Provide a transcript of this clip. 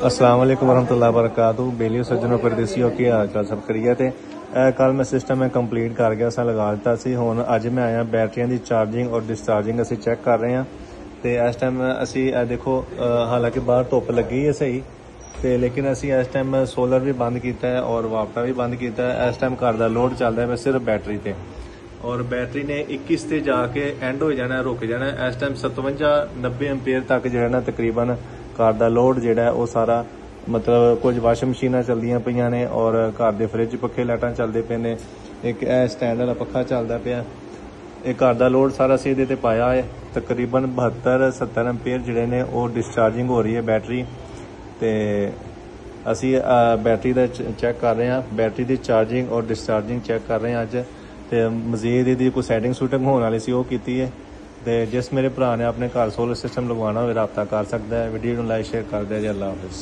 अस्सलाम वालेकुम वरहमतुल्लाहि वबरकातुहू। बेलियो सज्जनों परदेसियों की हाल चाल सब करिए। ते कल मैं सिस्टम में कंप्लीट कर गया सा, लगा दिता सी। हुण अज मैं आया बैटरियां की चार्जिंग और डिस्चार्जिंग असी चैक कर रहे हैं। तो इस टाइम असी देखो हालांकि बाहर धुप लगी है सही, तो लेकिन असी इस टाइम सोलर भी बंद किया है और वापटा भी बंद किया है। इस टाइम घर का लोड चलता है सिर्फ बैटरी से, और बैटरी ने 21 से जाके एंड हो जाना, रुक जाना। इस टाइम 57-90 एम्पेयर तक जो है ना तकरीबन घर का लोड जोड़ा है वो सारा, मतलब कुछ वाशिंग मशीन चलदियां पईयां ने और घर के फ्रिज पखे लाइटां चलते पे ने। एक स्टैंड वाला पखा चलता पिया। एक घर का लोड सारा असीं इहदे ते पाया है। तकरीबन 72-70 एम्पेयर जोड़े ने वो डिस्चार्जिंग हो रही है बैटरी। तो असी बैटरी का चैक कर रहे हैं, बैटरी की चार्जिंग और डिस्चार्जिंग चैक कर रहे हैं अज। तो मजीद यदि कोई सैटिंग सूटिंग होने वाली सी वो की है। तो जिस मेरे भरा ने अपने घर सोलर सिस्टम लगवाना हो रबता कर सकता है। वीडियो को लाइक शेयर कर दिया जी। अल्लाह हाफिज़।